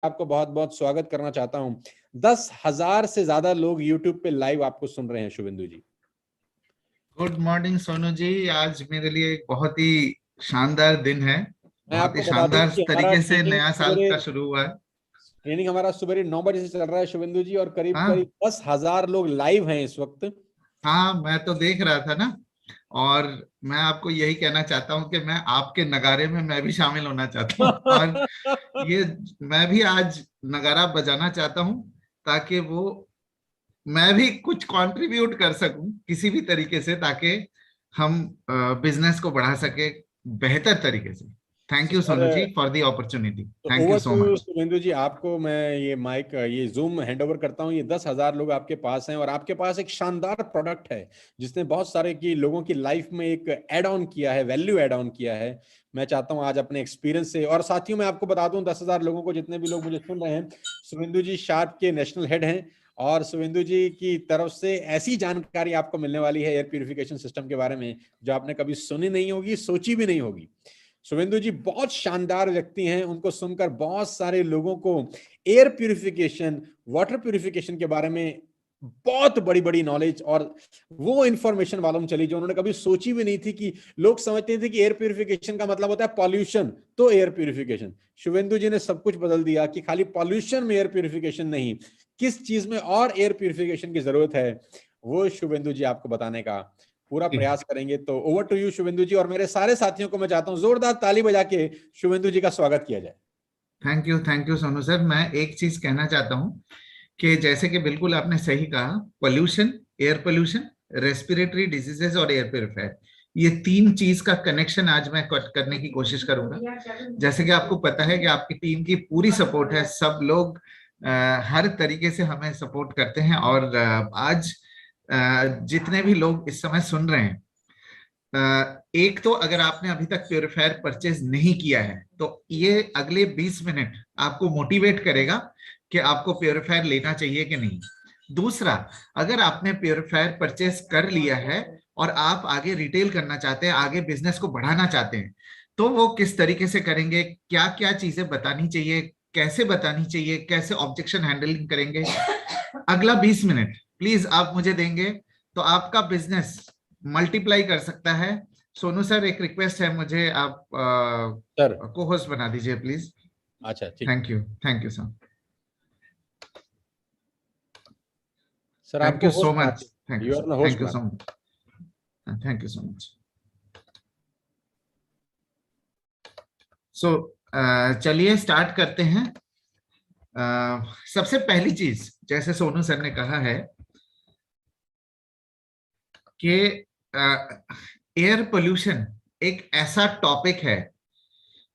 आपको बहुत बहुत स्वागत करना चाहता हूं। 10,000 से ज्यादा लोग YouTube पे लाइव आपको सुन रहे हैं शुभेंदु जी। Good morning Sonu ji. आज मेरे लिए एक बहुत ही शानदार दिन है। मैं बहुत ही आपको बता दूं शानदार कि हमारा तरीके से नया साल का शुरू हुआ है। ट्रेनिंग हमारा सुबह 9 बजे से चल रहा है शुभेंदु जी, और करीब हाँ करीब 10,000 लोग लाइव हैं इस वक्त। हाँ, मैं तो देख रहा था ना। और मैं आपको यही कहना चाहता हूँ कि मैं आपके नगारे में मैं भी शामिल होना चाहता हूँ। और ये मैं भी आज नगारा बजाना चाहता हूँ, ताकि वो मैं भी कुछ कंट्रीब्यूट कर सकूं किसी भी तरीके से, ताकि हम बिजनेस को बढ़ा सके बेहतर तरीके से। Thank you sir, Sonu ji for the opportunity. तो thank you over so to much. Shubhendu ji, आपको मैं ये माइक, ये जूम हैंड ओवर करता हूँ। ये 10,000 लोग आपके पास हैं और आपके पास एक शानदार प्रोडक्ट है जिसने बहुत सारे की लोगों की लाइफ में एक एड ऑन किया है, वैल्यू एड ऑन किया है। मैं चाहता हूँ आज अपने एक्सपीरियंस से, और साथियों मैं आपको बता दूं 10,000 लोगों को, जितने भी लोग मुझे सुन रहे हैं, शुभेंदु जी शार्प के नेशनल हेड हैं। और शुभेंदु जी की तरफ से ऐसी जानकारी आपको मिलने वाली है एयर प्यूरिफिकेशन सिस्टम के बारे में जो आपने कभी सुनी नहीं होगी, सोची भी नहीं होगी। शुभेंदु जी बहुत शानदार व्यक्ति हैं, उनको सुनकर बहुत सारे लोगों को एयर प्यूरिफिकेशन, वाटर प्यूरिफिकेशन के बारे में बहुत बड़ी बड़ी नॉलेज और वो इंफॉर्मेशन मालूम चली जो उन्होंने कभी सोची भी नहीं थी। कि लोग समझते थे कि एयर प्यूरिफिकेशन का मतलब होता है पॉल्यूशन, तो एयर प्यूरिफिकेशन। शुभेंदु जी ने सब कुछ बदल दिया कि खाली पॉल्यूशन में एयर प्यूरिफिकेशन नहीं, किस चीज में और एयर प्यूरिफिकेशन की जरूरत है, वो शुभेंदु जी आपको बताने का पूरा प्रयास करेंगे। तो ओवर टू यू शुभेंदु जी, और मेरे सारे साथियों को मैं चाहता हूं जोरदार ताली बजा के शुभेंदु जी का स्वागत किया जाए। Thank you Sonu sir. मैं एक चीज कहना चाहता हूँ कि जैसे कि बिल्कुल आपने सही कहा, pollution, air pollution, respiratory diseases और एयर प्योरीफायर, ये तीन चीज का कनेक्शन आज मैं करने की कोशिश करूंगा। जैसे कि आपको पता है कि आपकी टीम की पूरी सपोर्ट है, सब लोग हर तरीके से हमें सपोर्ट करते हैं। और आज जितने भी लोग इस समय सुन रहे हैं, एक तो अगर आपने अभी तक प्योरीफायर परचेज नहीं किया है तो ये अगले 20 मिनट आपको मोटिवेट करेगा कि आपको प्योरीफायर लेना चाहिए कि नहीं। दूसरा, अगर आपने प्योरीफायर परचेज कर लिया है और आप आगे रिटेल करना चाहते हैं, आगे बिजनेस को बढ़ाना चाहते हैं, तो वो किस तरीके से करेंगे, क्या क्या चीजें बतानी चाहिए, कैसे बतानी चाहिए, कैसे ऑब्जेक्शन हैंडलिंग करेंगे, अगला 20 मिनट प्लीज आप मुझे देंगे तो आपका बिजनेस मल्टीप्लाई कर सकता है। सोनू सर, एक रिक्वेस्ट है मुझे, आप सर को होस्ट बना दीजिए प्लीज। अच्छा ठीक। Thank you sir. Sir thank आपको यू सो होस्ट मच। बनाते, you are host thank you so बनाते। Much. Thank you so much. So चलिए स्टार्ट करते हैं। सबसे पहली चीज, जैसे सोनू सर ने कहा है कि एयर पोल्यूशन एक ऐसा टॉपिक है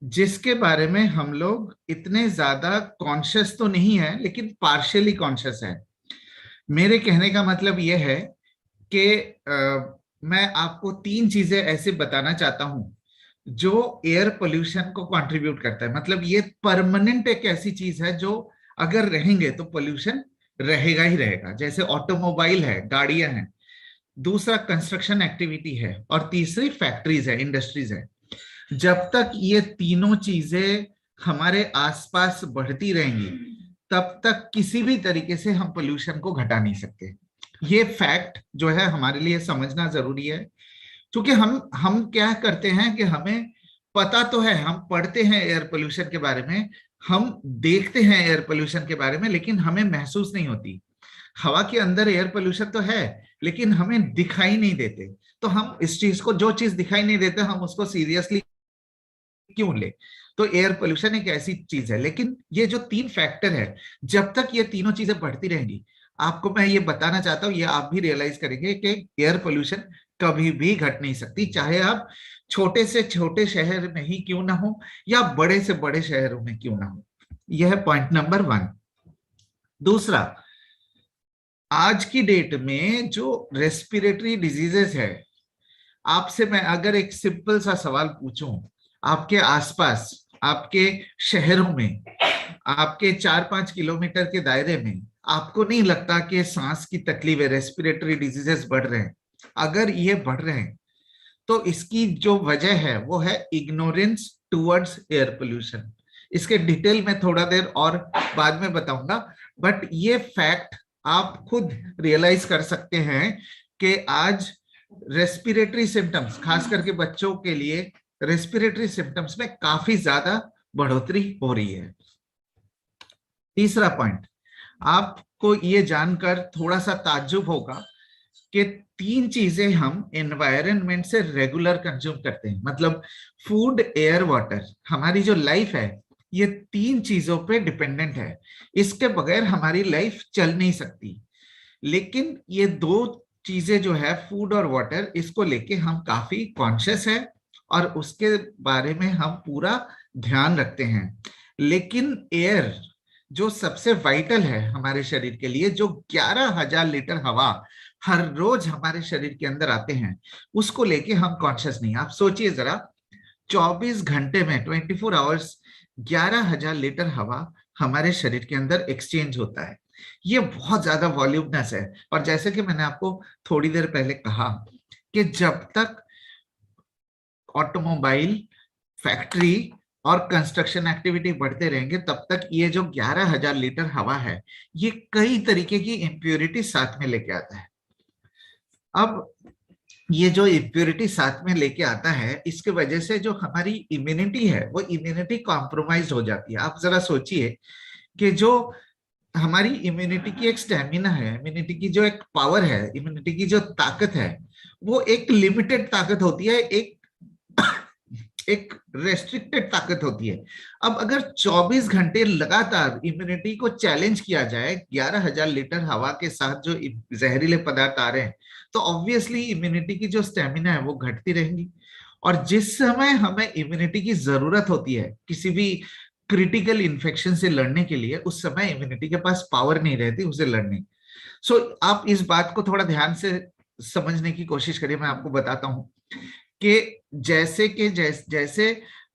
जिसके बारे में हम लोग इतने ज्यादा कॉन्शियस तो नहीं है, लेकिन पार्शियली कॉन्शियस है। मेरे कहने का मतलब यह है कि मैं आपको तीन चीजें ऐसे बताना चाहता हूं जो एयर पोल्यूशन को कंट्रीब्यूट करता है। मतलब ये परमानेंट एक ऐसी चीज है जो अगर रहेंगे तो पोल्यूशन रहेगा ही रहेगा। जैसे ऑटोमोबाइल है, गाड़ियां हैं, दूसरा कंस्ट्रक्शन एक्टिविटी है, और तीसरी फैक्ट्रीज है, इंडस्ट्रीज है। जब तक ये तीनों चीजें हमारे आसपास बढ़ती रहेंगी, तब तक किसी भी तरीके से हम पोल्यूशन को घटा नहीं सकते। ये फैक्ट जो है हमारे लिए समझना जरूरी है। क्योंकि हम क्या करते हैं कि हमें पता तो है, हम पढ़ते हैं एयर पोल्यूशन के बारे में, हम देखते हैं एयर पोल्यूशन के बारे में, लेकिन हमें महसूस नहीं होती। हवा के अंदर एयर पोल्यूशन तो है, लेकिन हमें दिखाई नहीं देते। तो हम इस चीज को, जो चीज दिखाई नहीं देते, हम उसको सीरियसली क्यों ले। तो एयर पोल्यूशन एक ऐसी चीज है। लेकिन ये जो तीन फैक्टर है, जब तक ये तीनों चीजें बढ़ती रहेंगी, आपको मैं ये बताना चाहता हूं, ये आप भी रियलाइज करेंगे कि एयर पोल्यूशन कभी भी घट नहीं सकती, चाहे आप छोटे से छोटे शहर में ही क्यों ना हो या बड़े से बड़े शहरों में क्यों ना हो। यह है पॉइंट नंबर 1। दूसरा, आज की डेट में जो रेस्पिरेटरी डिजीजेस है, आपसे मैं अगर एक सिंपल सा सवाल पूछूं, आपके आसपास, आपके शहरों में, आपके 4-5 किलोमीटर के दायरे में, आपको नहीं लगता कि सांस की तकलीफें, रेस्पिरेटरी डिजीजेस बढ़ रहे हैं? अगर ये बढ़ रहे हैं तो इसकी जो वजह है वो है इग्नोरेंस टुवर्ड्स एयर पोल्यूशन। इसके डिटेल में थोड़ा देर और बाद में बताऊंगा, बट ये फैक्ट आप खुद रियलाइज कर सकते हैं कि आज रेस्पिरेटरी सिम्टम्स, खास करके बच्चों के लिए रेस्पिरेटरी सिम्टम्स में काफी ज्यादा बढ़ोतरी हो रही है। तीसरा पॉइंट, आपको ये जानकर थोड़ा सा ताज्जुब होगा कि 3 चीजें हम एनवायरनमेंट से रेगुलर कंज्यूम करते हैं, मतलब फूड, एयर, वाटर। हमारी जो लाइफ है ये 3 चीजों पे डिपेंडेंट है, इसके बगैर हमारी लाइफ चल नहीं सकती। लेकिन ये 2 चीजें जो है, फूड और वाटर, इसको लेके हम काफी कॉन्शियस है और उसके बारे में हम पूरा ध्यान रखते हैं। लेकिन एयर जो सबसे वाइटल है हमारे शरीर के लिए, जो 11,000 लीटर हवा हर रोज हमारे शरीर के अंदर आते हैं, उसको लेके हम कॉन्शियस नहीं। आप सोचिए जरा, 24 घंटे में 24 आवर्स 11,000 लीटर हवा हमारे शरीर के अंदर एक्सचेंज होता है। ये बहुत ज्यादा वॉल्यूमनस है। और जैसे कि मैंने आपको थोड़ी देर पहले कहा कि जब तक ऑटोमोबाइल, फैक्ट्री और कंस्ट्रक्शन एक्टिविटी बढ़ते रहेंगे, तब तक ये जो 11,000 लीटर हवा है, ये कई तरीके की इम्प्योरिटी साथ में लेके आता है। अब ये जो इम्प्योरिटी साथ में लेके आता है, इसके वजह से जो हमारी इम्यूनिटी है, वो इम्यूनिटी कॉम्प्रोमाइज हो जाती है। आप जरा सोचिए कि जो हमारी इम्यूनिटी की एक स्टेमिना है, इम्यूनिटी की जो एक पावर है, इम्यूनिटी की जो ताकत है, वो एक लिमिटेड ताकत होती है, एक रेस्ट्रिक्टेड ताकत होती है। अब अगर 24 घंटे लगातार इम्यूनिटी को चैलेंज किया जाए 11,000 लीटर हवा के साथ जो जहरीले पदार्थ आ रहे हैं, तो ऑब्वियसली इम्यूनिटी की जो स्टेमिना है वो घटती रहेगी। और जिस समय हमें इम्यूनिटी की जरूरत होती है किसी भी क्रिटिकल इन्फेक्शन से लड़ने के लिए, उस समय इम्यूनिटी के पास पावर नहीं रहती उसे लड़ने। सो आप इस बात को थोड़ा ध्यान से समझने की कोशिश करिए। मैं आपको बताता हूं कि जैसे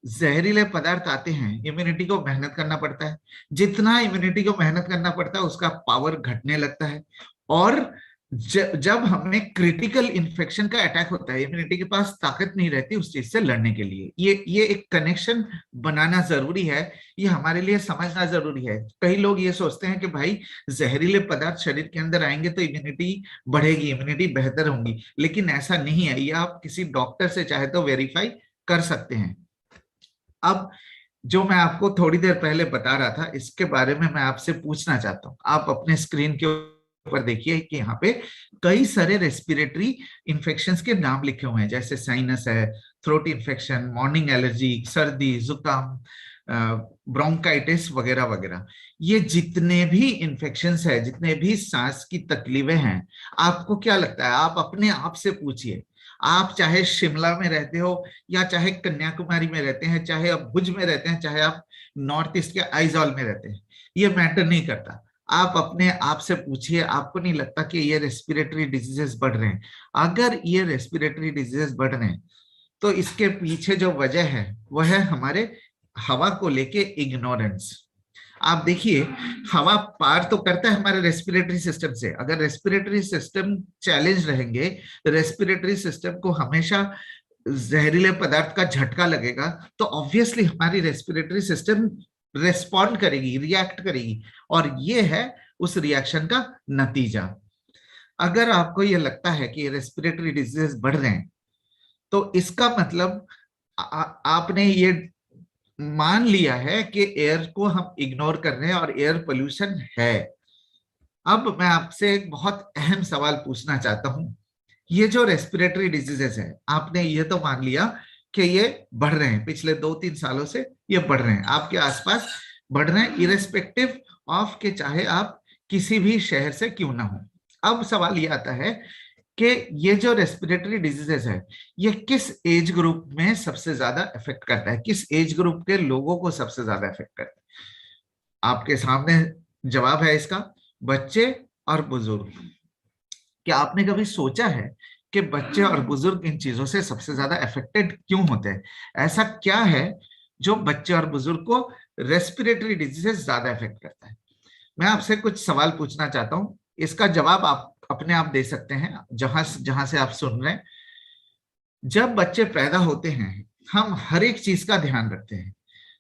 जहरीले पदार्थ आते हैं, इम्यूनिटी को मेहनत करना पड़ता है। जितना इम्यूनिटी को मेहनत करना पड़ता है, उसका पावर घटने लगता है। और जब हमें क्रिटिकल इन्फेक्शन का अटैक होता है, इम्यूनिटी के पास ताकत नहीं रहती उस चीज से लड़ने के लिए। ये एक कनेक्शन बनाना जरूरी है, ये हमारे लिए समझना जरूरी है। कई लोग ये सोचते हैं कि भाई जहरीले पदार्थ शरीर के अंदर आएंगे तो इम्यूनिटी बढ़ेगी, इम्यूनिटी बेहतर होगी, लेकिन ऐसा नहीं है। ये आप किसी डॉक्टर से चाहे तो वेरीफाई कर सकते हैं। अब जो मैं आपको थोड़ी देर पहले बता रहा था, इसके बारे में मैं आपसे पूछना चाहता हूँ। आप अपने स्क्रीन के ऊपर देखिए कि यहाँ पे कई सारे रेस्पिरेटरी इन्फेक्शंस के नाम लिखे हुए हैं, जैसे साइनस है, थ्रोट इन्फेक्शन, मॉर्निंग एलर्जी, सर्दी, जुकाम, ब्रोंकाइटिस वगैरह वगैरह। ये जितने भी इन्फेक्शंस है, जितने भी सांस की तकलीफें हैं, आपको क्या लगता है? आप अपने आप से पूछिए। आप चाहे शिमला में रहते हो या चाहे कन्याकुमारी में रहते हैं, चाहे आप भुज में रहते हैं, चाहे आप नॉर्थ ईस्ट के आइजॉल में रहते हैं, ये मैटर नहीं करता। आप अपने आप से पूछिए, आपको नहीं लगता कि ये रेस्पिरेटरी डिजीजेस बढ़ रहे हैं? अगर ये रेस्पिरेटरी डिजीजेस बढ़ रहे हैं, तो इसके पीछे जो वजह है वह है हमारे हवा को लेके इग्नोरेंस। आप देखिए, हवा पार तो करता है हमारे रेस्पिरेटरी सिस्टम से। अगर रेस्पिरेटरी सिस्टम चैलेंज रहेंगे, रेस्पिरेटरी सिस्टम को हमेशा जहरीले पदार्थ का झटका लगेगा, तो ऑब्वियसली हमारी रेस्पिरेटरी सिस्टम रेस्पॉन्ड करेगी, रिएक्ट करेगी, और ये है उस रिएक्शन का नतीजा। अगर आपको ये लगता है कि रेस्पिरेटरी डिजीज बढ़ रहे हैं, तो इसका मतलब आपने ये मान लिया है कि एयर को हम इग्नोर कर रहे हैं और एयर पोल्यूशन है। अब मैं आपसे एक बहुत अहम सवाल पूछना चाहता हूं। ये जो रेस्पिरेटरी डिजीजेस है, आपने ये तो मान लिया कि ये बढ़ रहे हैं, पिछले 2-3 सालों से ये बढ़ रहे हैं, आपके आसपास बढ़ रहे हैं, इरेस्पेक्टिव ऑफ के चाहे आप किसी भी शहर से क्यों ना हो। अब सवाल ये आता है कि ये जो रेस्पिरेटरी डिजीजेस है, ये किस एज ग्रुप में सबसे ज्यादा इफेक्ट करता है, किस एज ग्रुप के लोगों को सबसे ज्यादा इफेक्ट करता है? आपके सामने जवाब है इसका, बच्चे और बुजुर्ग। क्या आपने कभी सोचा है कि बच्चे और बुजुर्ग इन चीजों से सबसे ज्यादा अफेक्टेड क्यों होते हैं? ऐसा क्या है जो बच्चे और बुजुर्ग को रेस्पिरेटरी डिजीज ज्यादा इफेक्ट करता है? मैं आपसे कुछ सवाल पूछना चाहता हूं, इसका जवाब आप अपने आप दे सकते हैं जहां से आप सुन रहे हैं। जब बच्चे पैदा होते हैं, हम हर एक चीज का ध्यान रखते हैं।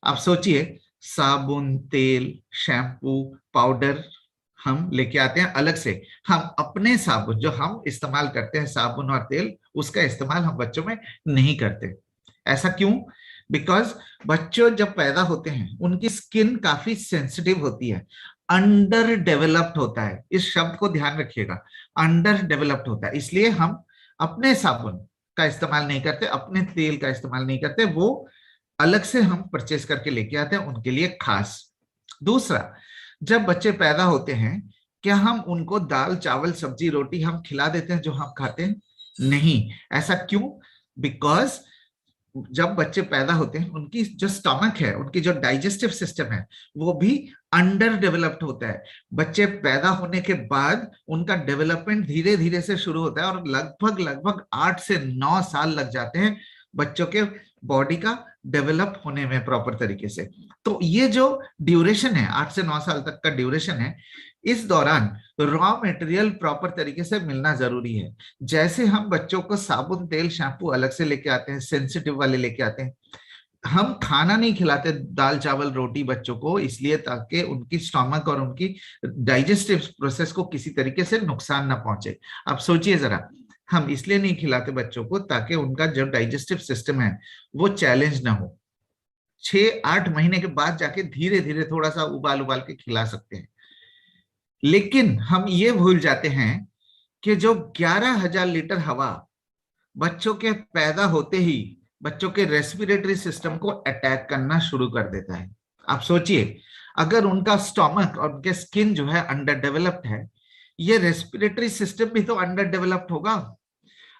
आप सोचिए, साबुन, तेल, शैम्पू, पाउडर हम लेके आते हैं अलग से। हम अपने साबुन जो हम इस्तेमाल करते हैं, साबुन और तेल, उसका इस्तेमाल हम बच्चों में नहीं करते। ऐसा क्यों? बिकॉज बच्चों जब पैदा होते हैं उनकी स्किन काफी सेंसिटिव होती है, अंडर डेवलप्ड होता है। इस शब्द को ध्यान रखिएगा, अंडर डेवलप्ड होता है। इसलिए हम अपने साबुन का इस्तेमाल नहीं करते, अपने तेल का इस्तेमाल नहीं करते, वो अलग से हम परचेस करके लेके आते हैं उनके लिए खास। दूसरा, जब बच्चे पैदा होते हैं, क्या हम उनको दाल चावल सब्जी रोटी हम खिला देते हैं जो हम खाते हैं? नहीं। ऐसा क्यों? बिकॉज जब बच्चे पैदा होते हैं उनकी जो स्टमक है, उनकी जो डाइजेस्टिव सिस्टम है, वो भी अंडर डेवलप्ड होता है। बच्चे पैदा होने के बाद उनका डेवलपमेंट धीरे धीरे से शुरू होता है और लगभग लगभग 8 से 9 साल लग जाते हैं बच्चों के बॉडी का डेवलप होने में प्रॉपर तरीके से। तो ये जो ड्यूरेशन है, 8 से 9 साल तक का ड्यूरेशन है, इस दौरान रॉ मटेरियल प्रॉपर तरीके से मिलना जरूरी है। जैसे हम बच्चों को साबुन तेल शैम्पू अलग से लेके आते हैं, सेंसिटिव वाले लेके आते हैं, हम खाना नहीं खिलाते दाल चावल रोटी बच्चों को, इसलिए ताकि उनकी स्टमक और उनकी डाइजेस्टिव प्रोसेस को किसी तरीके से नुकसान ना पहुंचे। अब सोचिए जरा, हम इसलिए नहीं खिलाते बच्चों को ताकि उनका जो डाइजेस्टिव सिस्टम है वो चैलेंज ना हो। 6-8 महीने के बाद जाके धीरे धीरे थोड़ा सा उबाल उबाल के खिला सकते हैं। लेकिन हम ये भूल जाते हैं कि जो 11,000 लीटर हवा बच्चों के पैदा होते ही बच्चों के रेस्पिरेटरी सिस्टम को अटैक करना शुरू कर देता है। आप सोचिए, अगर उनका स्टोमक और उनके स्किन जो है अंडर डेवलप्ड है, ये रेस्पिरेटरी सिस्टम भी तो अंडर डेवलप्ड होगा।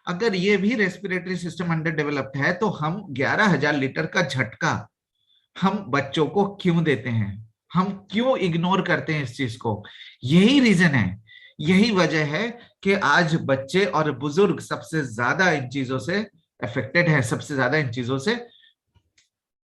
अगर ये भी रेस्पिरेटरी सिस्टम अंडर डेवलप्ड है तो हम 11,000 लीटर का झटका हम बच्चों को क्यों देते हैं? हम क्यों इग्नोर करते हैं इस चीज को? यही रीजन है, यही वजह है कि आज बच्चे और बुजुर्ग सबसे ज्यादा इन चीजों से अफेक्टेड है, सबसे ज्यादा इन चीजों से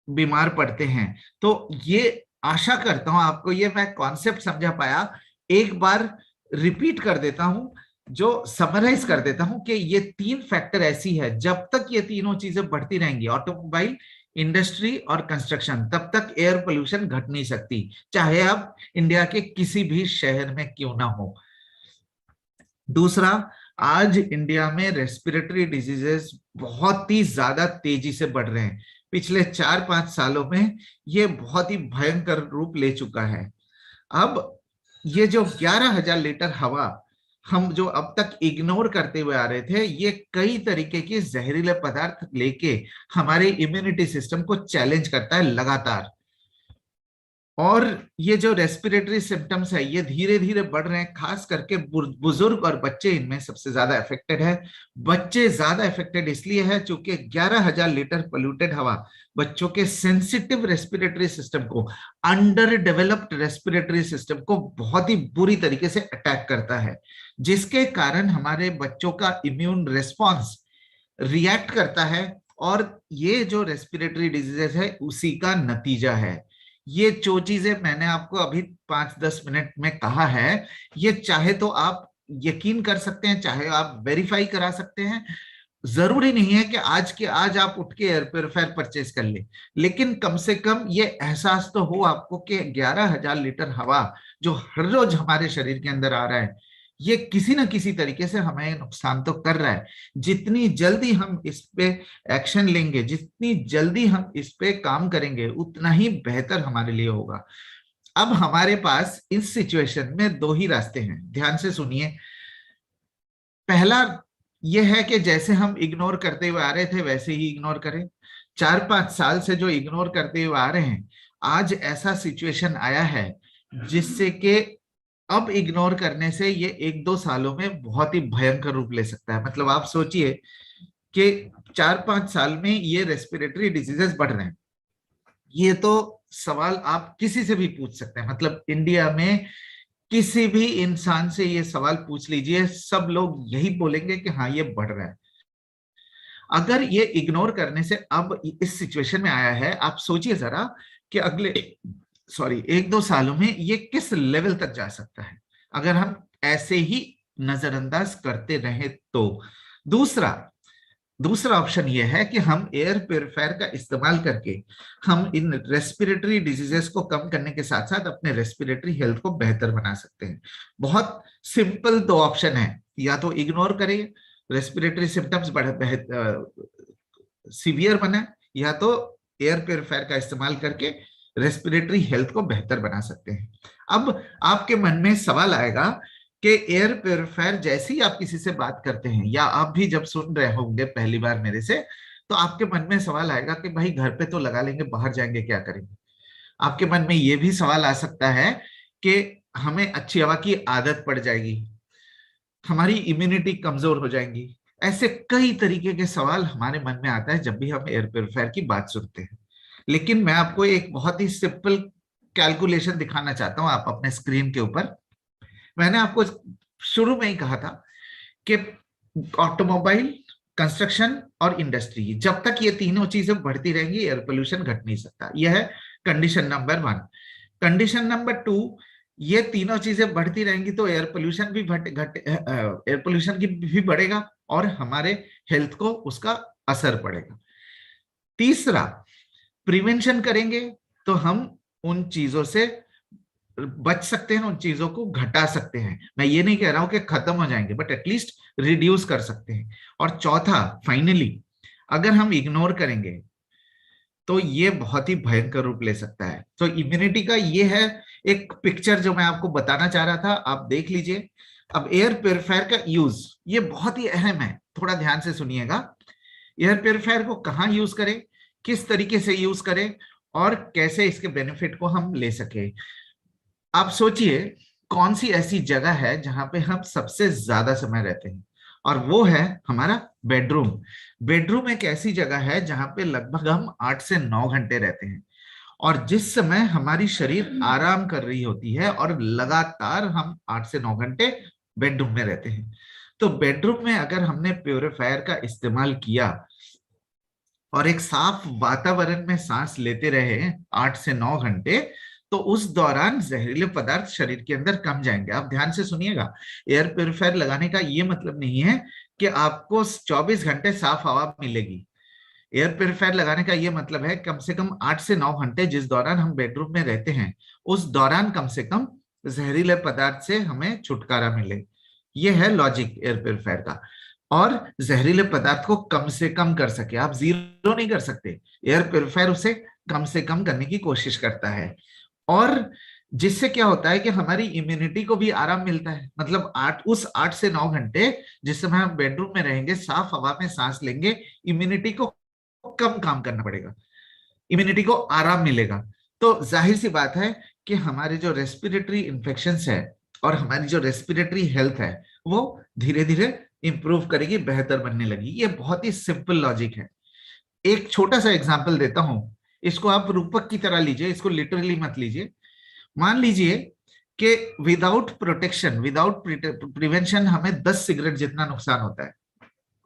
बीमार पड़ते हैं। तो ये आशा करता हूं आपको ये मैं कॉन्सेप्ट समझा पाया। एक बार रिपीट कर देता हूं, जो समराइज कर देता हूं कि ये 3 फैक्टर ऐसी है, जब तक ये तीनों चीजें बढ़ती रहेंगी, ऑटोमोबाइल, इंडस्ट्री और कंस्ट्रक्शन, तब तक एयर पोल्यूशन घट नहीं सकती, चाहे आप इंडिया के किसी भी शहर में क्यों ना हो। दूसरा, आज इंडिया में रेस्पिरेटरी डिजीजेस बहुत ही ज्यादा तेजी से बढ़ रहे हैं। पिछले 4-5 सालों में ये बहुत ही भयंकर रूप ले चुका है। अब ये जो 11,000 लीटर हवा हम जो अब तक इग्नोर करते हुए आ रहे थे, ये कई तरीके के जहरीले पदार्थ लेके हमारे इम्यूनिटी सिस्टम को चैलेंज करता है लगातार। और ये जो रेस्पिरेटरी सिम्टम्स है ये धीरे धीरे बढ़ रहे हैं, खास करके बुजुर्ग और बच्चे इनमें सबसे ज्यादा अफेक्टेड है। बच्चे ज्यादा अफेक्टेड इसलिए है क्योंकि 11,000 लीटर पोल्यूटेड हवा बच्चों के सेंसिटिव रेस्पिरेटरी सिस्टम को, अंडर डेवलप्ड रेस्पिरेटरी सिस्टम को बहुत ही बुरी तरीके से अटैक करता है, जिसके कारण हमारे बच्चों का इम्यून रिस्पॉन्स रिएक्ट करता है। और ये जो रेस्पिरेटरी डिजीजेस है उसी का नतीजा है। ये जो चीजें मैंने आपको अभी 5-10 मिनट में कहा है, ये चाहे तो आप यकीन कर सकते हैं, चाहे आप वेरीफाई करा सकते हैं। जरूरी नहीं है कि आज के आज आप उठ के एयर प्योरीफायर परचेज कर ले, लेकिन कम से कम ये एहसास तो हो आपको कि 11,000 लीटर हवा जो हर रोज हमारे शरीर के अंदर आ रहा है, ये किसी ना किसी तरीके से हमें नुकसान तो कर रहा है। जितनी जल्दी हम इस पे एक्शन लेंगे, जितनी जल्दी हम इस पे काम करेंगे, उतना ही बेहतर हमारे लिए होगा। अब हमारे पास इस सिचुएशन में 2 ही रास्ते हैं, ध्यान से सुनिए। पहला यह है कि जैसे हम इग्नोर करते हुए आ रहे थे वैसे ही इग्नोर करें। 4-5 साल से जो इग्नोर करते हुए आ रहे हैं, आज ऐसा सिचुएशन आया है जिससे कि अब इग्नोर करने से ये 1-2 सालों में बहुत ही भयंकर रूप ले सकता है। मतलब आप सोचिए कि 4-5 साल में ये रेस्पिरेटरी डिजीजेस बढ़ रहे हैं। ये तो सवाल आप किसी से भी पूछ सकते हैं, मतलब इंडिया में किसी भी इंसान से ये सवाल पूछ लीजिए, सब लोग यही बोलेंगे कि हाँ ये बढ़ रहा है। अगर ये इग्नोर करने से अब इस सिचुएशन में आया है, आप सोचिए जरा कि अगले 1-2 सालों में ये किस लेवल तक जा सकता है अगर हम ऐसे ही नजरअंदाज करते रहे तो। दूसरा, दूसरा ऑप्शन ये है कि हम एयर प्योरीफायर का इस्तेमाल करके हम इन रेस्पिरेटरी डिजीजेस को कम करने के साथ साथ अपने रेस्पिरेटरी हेल्थ को बेहतर बना सकते हैं। बहुत सिंपल दो ऑप्शन है, या तो इग्नोर करें, रेस्पिरेटरी सिम्टम्स सीवियर बने, या तो एयर प्योरीफायर का इस्तेमाल करके रेस्पिरेटरी हेल्थ को बेहतर बना सकते हैं। अब आपके मन में सवाल आएगा कि एयर प्योरीफायर जैसे ही आप किसी से बात करते हैं, या आप भी जब सुन रहे होंगे पहली बार मेरे से, तो आपके मन में सवाल आएगा कि भाई घर पे तो लगा लेंगे, बाहर जाएंगे क्या करेंगे। आपके मन में यह भी सवाल आ सकता है कि हमें अच्छी हवा की आदत पड़ जाएगी, हमारी इम्यूनिटी कमजोर हो जाएंगी। ऐसे कई तरीके के सवाल हमारे मन में आता है जब भी हम एयर प्योरीफायर की बात सुनते हैं। लेकिन मैं आपको एक बहुत ही सिंपल कैलकुलेशन दिखाना चाहता हूं, आप अपने स्क्रीन के ऊपर। मैंने आपको शुरू में ही कहा था कि ऑटोमोबाइल, कंस्ट्रक्शन और इंडस्ट्री, जब तक ये तीनों चीजें बढ़ती रहेंगी एयर पोल्यूशन घट नहीं सकता। यह है कंडीशन नंबर 1। कंडीशन नंबर 2, ये तीनों चीजें बढ़ती रहेंगी तो एयर पोल्यूशन भी एयर पोल्यूशन की भी बढ़ेगा और हमारे हेल्थ को उसका असर पड़ेगा। तीसरा, प्रिवेंशन करेंगे तो हम उन चीजों से बच सकते हैं, उन चीजों को घटा सकते हैं। मैं ये नहीं कह रहा हूं कि खत्म हो जाएंगे, बट एटलीस्ट रिड्यूस कर सकते हैं। और चौथा, फाइनली, अगर हम इग्नोर करेंगे तो ये बहुत ही भयंकर रूप ले सकता है। तो इम्यूनिटी का ये है एक पिक्चर जो मैं आपको बताना चाह रहा था, आप देख लीजिए। अब एयर प्योरीफायर का यूज ये बहुत ही अहम है, थोड़ा ध्यान से सुनिएगा। एयर प्योरीफायर को कहाँ यूज करें, किस तरीके से यूज करें, और कैसे इसके बेनिफिट को हम ले सके। आप सोचिए कौन सी ऐसी जगह है जहां पे हम सबसे ज्यादा समय रहते हैं, और वो है हमारा बेडरूम। बेडरूम एक ऐसी जगह है जहां पे लगभग हम 8 से 9 घंटे रहते हैं, और जिस समय हमारी शरीर आराम कर रही होती है और लगातार हम 8 से 9 घंटे बेडरूम में रहते हैं। तो बेडरूम में अगर हमने प्योरीफायर का इस्तेमाल किया और एक साफ वातावरण में सांस लेते रहे 8 से 9 घंटे, तो उस दौरान जहरीले पदार्थ शरीर के अंदर कम जाएंगे। आप ध्यान से सुनिएगा, एयर प्योरीफायर लगाने का ये मतलब नहीं है कि आपको 24 घंटे साफ हवा मिलेगी। एयर प्योरीफायर लगाने का ये मतलब है कम से कम 8 से 9 घंटे जिस दौरान हम बेडरूम में रहते हैं, उस दौरान कम से कम जहरीले पदार्थ से हमें छुटकारा मिले। ये है लॉजिक एयर प्योरीफायर का। और जहरीले पदार्थ को कम से कम कर सके, आप जीरो नहीं कर सकते, एयर प्योरीफायर उसे कम से कम करने की कोशिश करता है। और जिससे क्या होता है कि हमारी इम्यूनिटी को भी आराम मिलता है। मतलब 8 से 9 घंटे जिस समय हम बेडरूम में रहेंगे, साफ हवा में सांस लेंगे, इम्यूनिटी को कम काम करना पड़ेगा, इम्यूनिटी को आराम मिलेगा। तो जाहिर सी बात है कि हमारे जो रेस्पिरेटरी इन्फेक्शंस है और हमारी जो रेस्पिरेटरी हेल्थ है वो धीरे धीरे इंप्रूव करेगी, बेहतर बनने लगी। ये बहुत ही सिंपल लॉजिक है। एक छोटा सा एग्जांपल देता हूं, इसको आप रूपक की तरह लीजिए, इसको लिटरली मत लीजिए। मान लीजिए कि विदाउट प्रोटेक्शन, विदाउट प्रिवेंशन हमें 10 सिगरेट जितना नुकसान होता है।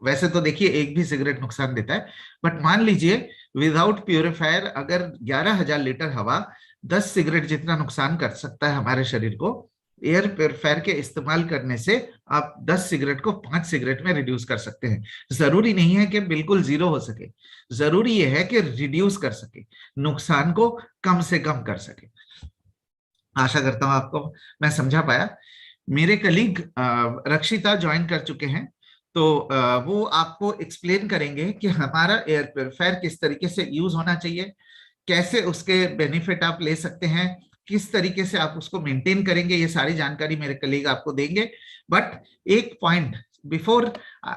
वैसे तो देखिए एक भी सिगरेट नुकसान देता है, बट मान लीजिए विदाउट प्योरीफायर अगर 11,000 लीटर हवा 10 सिगरेट जितना नुकसान कर सकता है हमारे शरीर को, एयर प्योरीफायर के इस्तेमाल करने से आप 10 सिगरेट को 5 सिगरेट में रिड्यूस कर सकते हैं। जरूरी नहीं है कि बिल्कुल जीरो हो सके, जरूरी यह है कि रिड्यूस कर सके, नुकसान को कम से कम कर सके। आशा करता हूं आपको मैं समझा पाया। मेरे कलीग रक्षिता ज्वाइन कर चुके हैं, तो वो आपको एक्सप्लेन करेंगे कि हमारा एयर प्योरीफायर किस तरीके से यूज होना चाहिए, कैसे उसके बेनिफिट आप ले सकते हैं, किस तरीके से आप उसको मेंटेन करेंगे। ये सारी जानकारी मेरे कलीग आपको देंगे। बट एक point before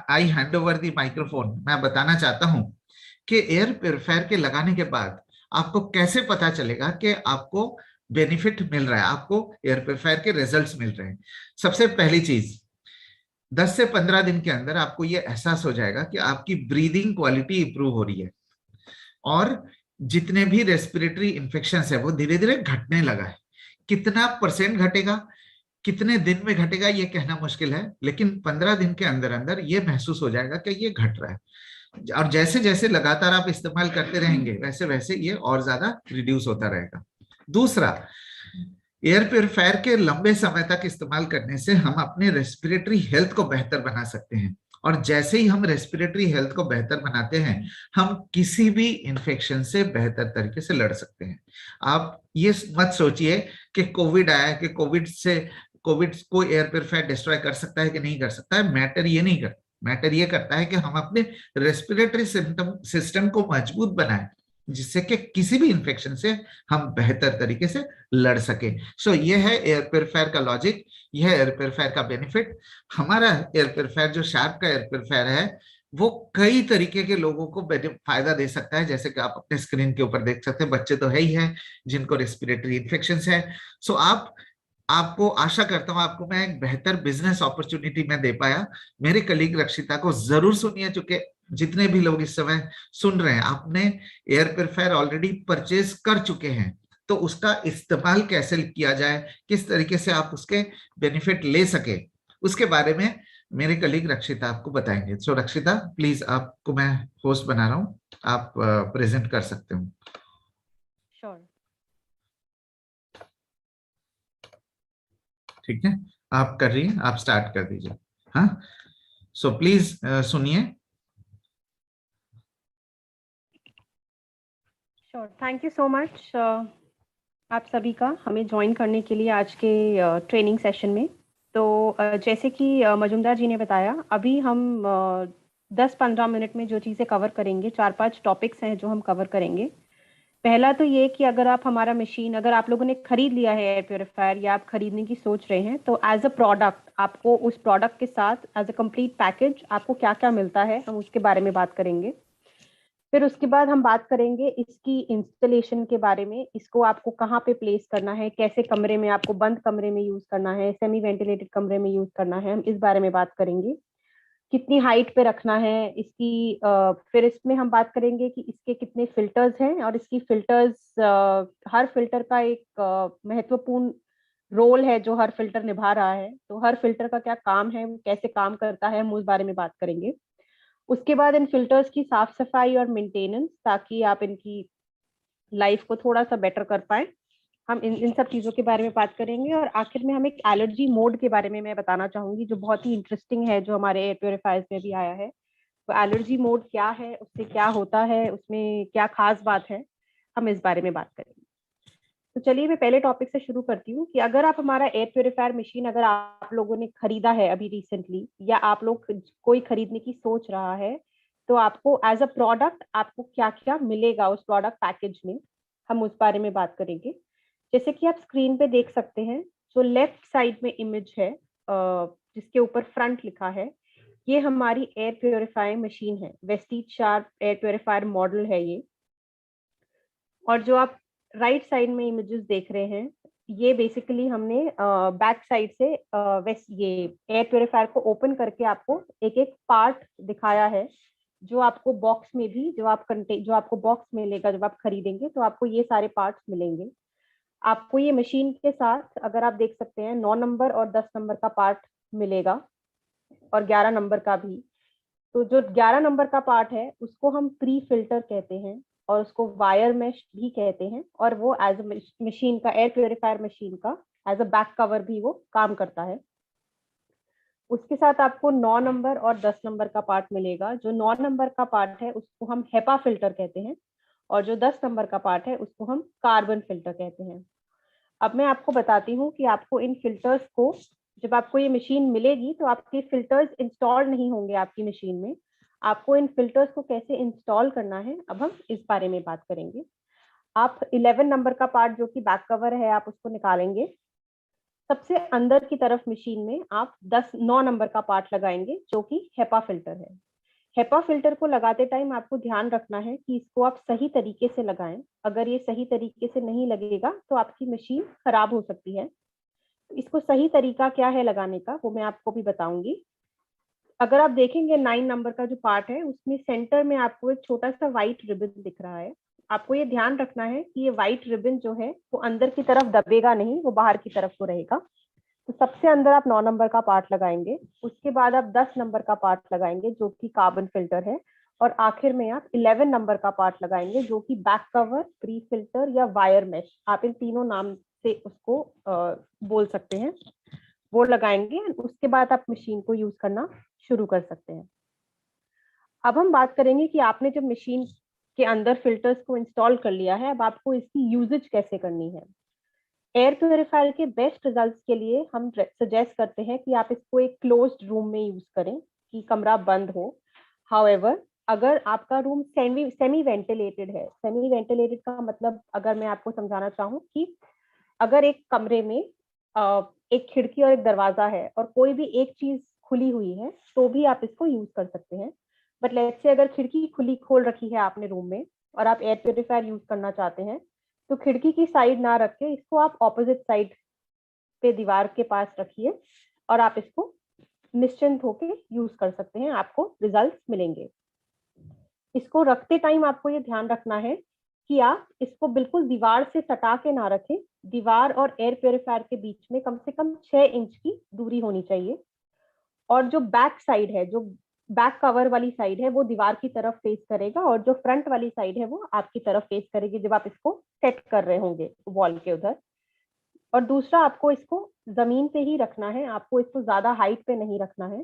I hand over the microphone, मैं बताना चाहता हूं कि एयर प्योरीफायर के लगाने के बाद आपको कैसे पता चलेगा कि आपको बेनिफिट मिल रहा है, आपको एयर प्योरीफायर के रिजल्ट्स मिल रहे हैं। सबसे पहली चीज, 10 से 15 दिन के अंदर आपको ये एहसास हो जाएगा कि आपकी ब्रीदिंग क्वालिटी इंप्रूव हो रही है, और जितने भी रेस्पिरेटरी इन्फेक्शंस है वो धीरे धीरे घटने लगा है। कितना परसेंट घटेगा, कितने दिन में घटेगा, ये कहना मुश्किल है, लेकिन 15 दिन के अंदर अंदर ये महसूस हो जाएगा कि ये घट रहा है। और जैसे जैसे लगातार आप इस्तेमाल करते रहेंगे वैसे वैसे ये और ज्यादा रिड्यूस होता रहेगा। दूसरा, एयर प्योरीफायर के लंबे समय तक इस्तेमाल करने से हम अपने रेस्पिरेटरी हेल्थ को बेहतर बना सकते हैं। और जैसे ही हम रेस्पिरेटरी हेल्थ को बेहतर बनाते हैं, हम किसी भी इन्फेक्शन से बेहतर तरीके से लड़ सकते हैं। आप ये मत सोचिए कि कोविड आया, कि कोविड को एयर प्योरीफायर डिस्ट्रॉय कर सकता है कि नहीं कर सकता है। मैटर ये नहीं करता, मैटर ये करता है कि हम अपने रेस्पिरेटरी सिस्टम को मजबूत बनाएं, जिससे कि किसी भी इन्फेक्शन से हम बेहतर तरीके से लड़ सके। सो ये है एयर प्योरीफायर का लॉजिक, यह है एयर प्योरीफायर का बेनिफिट। हमारा एयर प्योरीफायर जो शार्प का एयर प्योरीफायर है, वो कई तरीके के लोगों को फायदा दे सकता है। जैसे कि आप अपने स्क्रीन के ऊपर देख सकते हैं, बच्चे तो है ही है जिनको रेस्पिरेटरी इन्फेक्शन है। सो आपको आशा करता हूं आपको मैं एक बेहतर बिजनेस अपॉर्चुनिटी में दे पाया। मेरे कलीग रक्षिता को जरूर सुनिए, चुके जितने भी लोग इस समय सुन रहे हैं, आपने एयर प्योरीफायर ऑलरेडी परचेज कर चुके हैं, तो उसका इस्तेमाल कैसे किया जाए, किस तरीके से आप उसके बेनिफिट ले सके, उसके बारे में मेरे कलीग रक्षिता आपको बताएंगे। सो रक्षिता प्लीज, आपको मैं होस्ट बना रहा हूँ, आप प्रेजेंट कर सकते हो। श्योर। ठीक है, आप कर रही हैं, आप स्टार्ट कर दीजिए। हाँ, सो प्लीज सुनिए। Sure, thank you so much आप सभी का हमें ज्वाइन करने के लिए आज के ट्रेनिंग सेशन में। तो जैसे कि मजुमदार जी ने बताया, अभी हम 10-15 मिनट में जो चीज़ें कवर करेंगे, 4-5 टॉपिक्स हैं जो हम कवर करेंगे। पहला तो ये कि अगर आप हमारा मशीन, अगर आप लोगों ने खरीद लिया है एयर प्योरीफायर या आप खरीदने की सोच रहे हैं, तो एज अ प्रोडक्ट आपको उस प्रोडक्ट के साथ एज अ कंप्लीट पैकेज आपको क्या क्या मिलता है, हम उसके बारे में बात करेंगे। फिर उसके बाद हम बात करेंगे इसकी इंस्टॉलेशन के बारे में, इसको आपको कहाँ पे प्लेस करना है, कैसे कमरे में आपको बंद कमरे में यूज करना है, सेमी वेंटिलेटेड कमरे में यूज करना है, हम इस बारे में बात करेंगे। कितनी हाइट पे रखना है इसकी, फिर इसमें हम बात करेंगे कि इसके कितने फिल्टर्स हैं और इसकी फिल्टर्स, हर फिल्टर का एक महत्वपूर्ण रोल है जो हर फिल्टर निभा रहा है। तो हर फिल्टर का क्या काम है, वो कैसे काम करता है, हम उस बारे में बात करेंगे। उसके बाद इन फिल्टर्स की साफ सफाई और मेंटेनेंस, ताकि आप इनकी लाइफ को थोड़ा सा बेटर कर पाए, हम इन सब चीजों के बारे में बात करेंगे। और आखिर में हम एक एलर्जी मोड के बारे में मैं बताना चाहूंगी, जो बहुत ही इंटरेस्टिंग है, जो हमारे एयर प्योरीफायर्स में भी आया है। तो एलर्जी मोड क्या है, उससे क्या होता है, उसमें क्या खास बात है, हम इस बारे में बात करेंगे। तो चलिए मैं पहले टॉपिक से शुरू करती हूँ कि अगर आप हमारा एयर प्योरीफायर मशीन, अगर आप लोगों ने खरीदा है अभी रिसेंटली, या आप लोग कोई खरीदने की सोच रहा है, तो आपको एज अ प्रोडक्ट आपको क्या क्या मिलेगा उस प्रोडक्ट पैकेज में, हम उस बारे में बात करेंगे। जैसे कि आप स्क्रीन पे देख सकते हैं, जो लेफ्ट साइड में इमेज है जिसके ऊपर फ्रंट लिखा है, ये हमारी एयर प्योरीफायर मशीन है, Vestige sharp air purifier model है ये। और जो आप राइट साइड में इमेजेस देख रहे हैं, ये बेसिकली हमने बैक साइड से ये एयर प्योरीफायर को ओपन करके आपको एक एक पार्ट दिखाया है, जो आपको बॉक्स में भी, जो आपको बॉक्स मिलेगा जब आप खरीदेंगे, तो आपको ये सारे पार्ट्स मिलेंगे। आपको ये मशीन के साथ, अगर आप देख सकते हैं, 9 नंबर और 10 नंबर का पार्ट मिलेगा, और 11 नंबर का भी। तो जो 11 नंबर का पार्ट है उसको हम प्री फिल्टर कहते हैं, और उसको वायर मेश भी कहते हैं, और वो एज अ मशीन का, एयर प्योरीफायर मशीन का एज अ बैक कवर भी वो काम करता है। उसके साथ आपको 9 नंबर और 10 नंबर का पार्ट मिलेगा। जो 9 नंबर का पार्ट है उसको हम हेपा फिल्टर कहते हैं, और जो 10 नंबर का पार्ट है उसको हम कार्बन फिल्टर कहते हैं। अब मैं आपको बताती हूँ कि आपको इन फिल्टर्स को, जब आपको ये मशीन मिलेगी तो आपके फिल्टर्स इंस्टॉल नहीं होंगे आपकी मशीन में। आपको इन फिल्टर्स को कैसे इंस्टॉल करना है, अब हम इस बारे में बात करेंगे। आप 11 नंबर का पार्ट जो कि बैक कवर है, आप उसको निकालेंगे। सबसे अंदर की तरफ मशीन में आप 9 नंबर का पार्ट लगाएंगे, जो कि हेपा फिल्टर है। हेपा फिल्टर को लगाते टाइम आपको ध्यान रखना है कि इसको आप सही तरीके से लगाएं। अगर ये सही तरीके से नहीं लगेगा तो आपकी मशीन खराब हो सकती है। इसको सही तरीका क्या है लगाने का, वो मैं आपको भी बताऊंगी। अगर आप देखेंगे 9 नंबर का जो पार्ट है, उसमें सेंटर में आपको एक छोटा सा व्हाइट रिबन दिख रहा है। आपको ये ध्यान रखना है कि ये व्हाइट रिबन जो है वो अंदर की तरफ दबेगा नहीं, वो बाहर की तरफ को रहेगा। तो सबसे अंदर आप 9 नंबर का पार्ट लगाएंगे, उसके बाद आप 10 नंबर का पार्ट लगाएंगे जो कि कार्बन फिल्टर है, और आखिर में आप 11 नंबर का पार्ट लगाएंगे जो कि बैक कवर, प्री फिल्टर या वायर मेश, आप इन तीनों नाम से उसको बोल सकते हैं। वो लगाएंगे, उसके बाद आप मशीन को यूज करना शुरू कर सकते हैं। अब हम बात करेंगे कि आपने जब मशीन के अंदर फिल्टर्स को इंस्टॉल कर लिया है, अब आपको इसकी यूजेज कैसे करनी है। एयर प्योरीफायर के बेस्ट रिजल्ट्स के लिए हम सजेस्ट करते हैं कि आप इसको एक क्लोज्ड रूम में यूज करें, कि कमरा बंद हो। हाउएवर, अगर आपका रूम सेमी वेंटिलेटेड है, सेमी वेंटिलेटेड का मतलब अगर मैं आपको समझाना चाहूँ कि अगर एक कमरे में एक खिड़की और एक दरवाजा है और कोई भी एक चीज खुली हुई है, तो भी आप इसको यूज कर सकते हैं। बट लेट्स से अगर खिड़की खुली खोल रखी है आपने रूम में और आप एयर प्योरीफायर यूज करना चाहते हैं, तो खिड़की की साइड ना रख के इसको आप ऑपोजिट साइड पे दीवार के पास रखिए और आप इसको निश्चिंत होके यूज कर सकते हैं, आपको रिजल्ट्स मिलेंगे। इसको रखते टाइम आपको ये ध्यान रखना है कि आप इसको बिल्कुल दीवार से सटा के ना रखें। दीवार और एयर प्योरीफायर के बीच में कम से कम 6 इंच की दूरी होनी चाहिए। और जो बैक साइड है, जो बैक कवर वाली साइड है, वो दीवार की तरफ फेस करेगा और जो फ्रंट वाली साइड है वो आपकी तरफ फेस करेगी जब आप इसको सेट कर रहे होंगे वॉल के उधर। और दूसरा, आपको इसको जमीन पे ही रखना है, आपको इसको ज्यादा हाइट पे नहीं रखना है।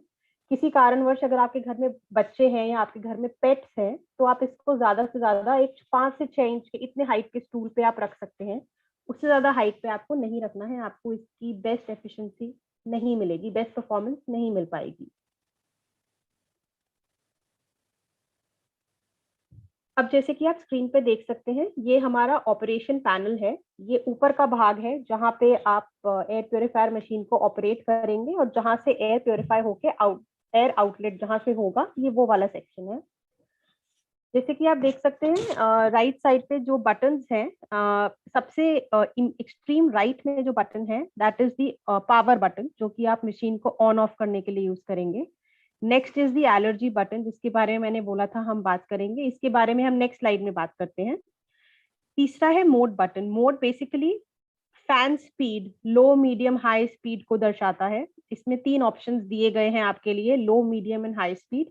किसी कारणवश अगर आपके घर में बच्चे हैं या आपके घर में पेट्स हैं, तो आप इसको ज्यादा से ज्यादा एक 5 से 6 इंच के इतने हाइट के स्टूल पे आप रख सकते हैं। उससे ज्यादा हाइट पे आपको नहीं रखना है, आपको इसकी बेस्ट एफिशिएंसी नहीं मिलेगी, बेस्ट परफॉर्मेंस नहीं मिल पाएगी। अब जैसे कि आप स्क्रीन पे देख सकते हैं, ये हमारा ऑपरेशन पैनल है। ये ऊपर का भाग है जहाँ पे आप एयर प्योरीफायर मशीन को ऑपरेट करेंगे और जहाँ से एयर प्योरीफाई होके एयर आउटलेट जहाँ से होगा, ये वो वाला सेक्शन है। जैसे कि आप देख सकते हैं राइट साइड पे जो बटन्स हैं, सबसे एक्सट्रीम राइट में जो बटन है that is the power button, जो कि आप मशीन को ऑन ऑफ करने के लिए यूज करेंगे। Next is the allergy button, जिसके बारे में मैंने बोला था हम बात करेंगे, इसके बारे में हम नेक्स्ट स्लाइड में बात करते हैं। तीसरा है mode button. Mode basically fan speed, low medium high speed को दर्शाता है। इसमें 3 ऑप्शंस दिए गए हैं आपके लिए, low medium and high speed.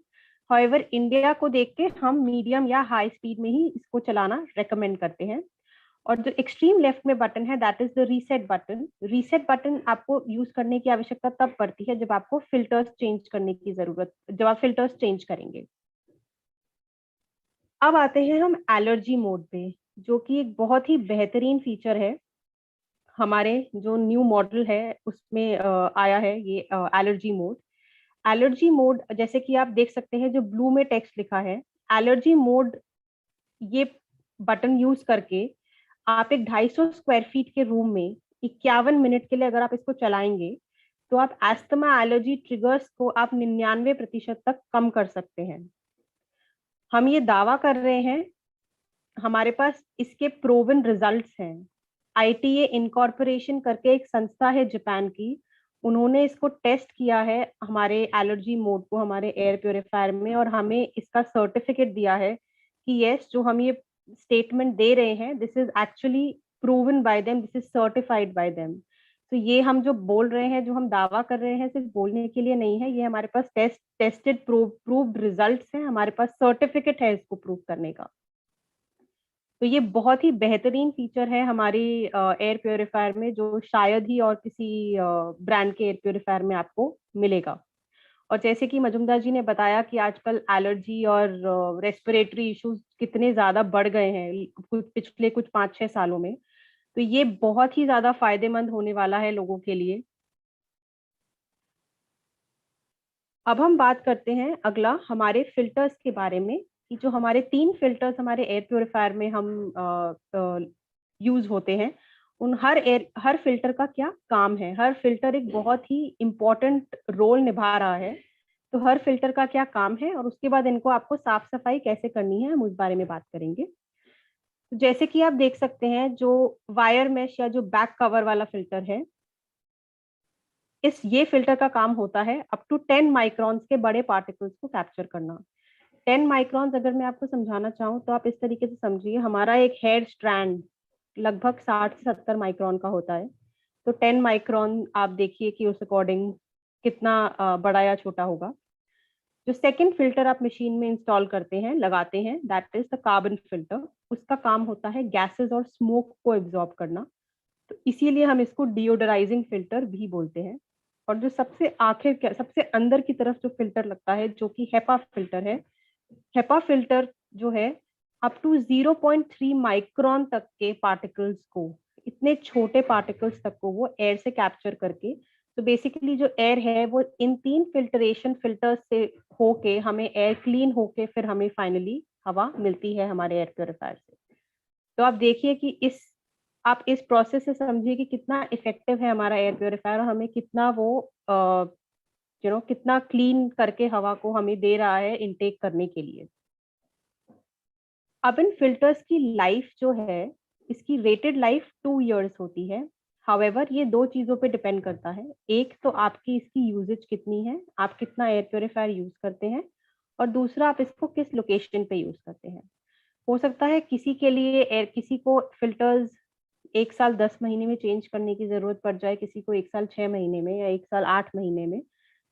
However, India को देख के हम मीडियम या हाई स्पीड में ही इसको चलाना रेकमेंड करते हैं। और जो एक्सट्रीम लेफ्ट में बटन है that is the reset button. Reset button आपको यूज करने की आवश्यकता तब पड़ती है जब आपको फिल्टर्स चेंज करने की जरूरत, जब आप फिल्टर्स चेंज करेंगे। अब आते हैं हम एलर्जी मोड पे, जो कि एक बहुत ही बेहतरीन फीचर है। हमारे जो न्यू मॉडल है उसमें आया है ये एलर्जी मोड। एलर्जी मोड जैसे कि आप देख सकते हैं, जो ब्लू में टेक्स्ट लिखा है एलर्जी मोड, ये बटन यूज करके आप एक 250 स्क्वायर फीट के रूम में 51 मिनट के लिए अगर आप इसको चलाएंगे, तो आप एस्थमा एलर्जी ट्रिगर्स को आप 99% तक कम कर सकते हैं। हम ये दावा कर रहे हैं, हमारे पास इसके प्रूवन रिजल्ट्स हैं। ITA इनकॉर्पोरेशन करके एक संस्था है जापान की, उन्होंने इसको टेस्ट किया है हमारे एलर्जी मोड को हमारे एयर प्योरीफायर में, और हमें इसका सर्टिफिकेट दिया है कि यस, जो हम ये स्टेटमेंट दे रहे हैं this is actually proven by them, this is certified by them. तो ये हम जो बोल रहे हैं, जो हम दावा कर रहे हैं, सिर्फ बोलने के लिए नहीं है, ये हमारे पास टेस्टेड प्रूव्ड रिजल्ट्स हैं, हमारे पास सर्टिफिकेट है इसको प्रूव करने का। तो ये बहुत ही बेहतरीन फीचर है हमारी एयर प्योरीफायर में, जो शायद ही और किसी ब्रांड के एयर प्योरीफायर में आपको मिलेगा। और जैसे कि मजुमदार जी ने बताया कि आजकल एलर्जी और रेस्पिरेटरी इश्यूज कितने ज्यादा बढ़ गए हैं पिछले कुछ 5-6 सालों में, तो ये बहुत ही ज्यादा फायदेमंद होने वाला है लोगों के लिए। अब हम बात करते हैं अगला हमारे फिल्टर्स के बारे में, कि जो हमारे 3 फिल्टर्स हमारे एयर प्योरीफायर में हम यूज होते हैं, उन हर फिल्टर का क्या काम है। हर फिल्टर एक बहुत ही इम्पोर्टेंट रोल निभा रहा है, तो हर फिल्टर का क्या काम है और उसके बाद इनको आपको साफ सफाई कैसे करनी है, हम उस बारे में बात करेंगे। तो जैसे कि आप देख सकते हैं, जो वायर मेश या जो बैक कवर वाला फिल्टर है, ये फिल्टर का काम होता है अप टू 10 माइक्रॉन्स के बड़े पार्टिकल्स को कैप्चर करना। 10 माइक्रॉन्स अगर मैं आपको समझाना चाहूँ तो आप इस तरीके से समझिए, हमारा एक हेयर स्ट्रैंड लगभग 60 से 70 माइक्रॉन का होता है। तो 10 माइक्रॉन आप देखिए कि उस अकॉर्डिंग कितना बड़ा या छोटा होगा। जो सेकंड फिल्टर आप मशीन में इंस्टॉल करते हैं, लगाते हैं, that is the carbon filter. उसका काम होता है गैसेस और स्मोक को एब्जॉर्ब करना, तो इसीलिए हम इसको डिओडराइजिंग फिल्टर भी बोलते हैं। और जो सबसे आखिर सबसे अंदर की तरफ जो फिल्टर लगता है जो कि हेपा फिल्टर है, हेपा फिल्टर जो है अप टू 0.3 माइक्रोन तक के पार्टिकल्स को, इतने छोटे पार्टिकल्स तक को वो एयर से कैप्चर करके, तो बेसिकली जो एयर है वो इन 3 फिल्टरेशन फिल्टर्स से होके हमें एयर क्लीन होके फिर हमें फाइनली हवा मिलती है हमारे एयर प्योरीफायर से। तो आप देखिए कि आप इस प्रोसेस से समझिए कि कितना इफेक्टिव है हमारा एयर प्योरीफायर, हमें कितना वो कितना क्लीन करके हवा को हमें दे रहा है इनटेक करने के लिए। अब इन फिल्टर्स की लाइफ जो है, इसकी रेटेड लाइफ 2 इयर्स होती है। हाउएवर ये 2 चीजों पे डिपेंड करता है। एक तो आपकी इसकी यूजेज कितनी है, आप कितना एयर प्योरीफायर यूज करते हैं, और दूसरा आप इसको किस लोकेशन पे यूज करते हैं। हो सकता है किसी को फिल्टर्स 1 साल 10 महीने में चेंज करने की जरूरत पड़ जाए, किसी को 1 साल 6 महीने में, या 1 साल 8 महीने में,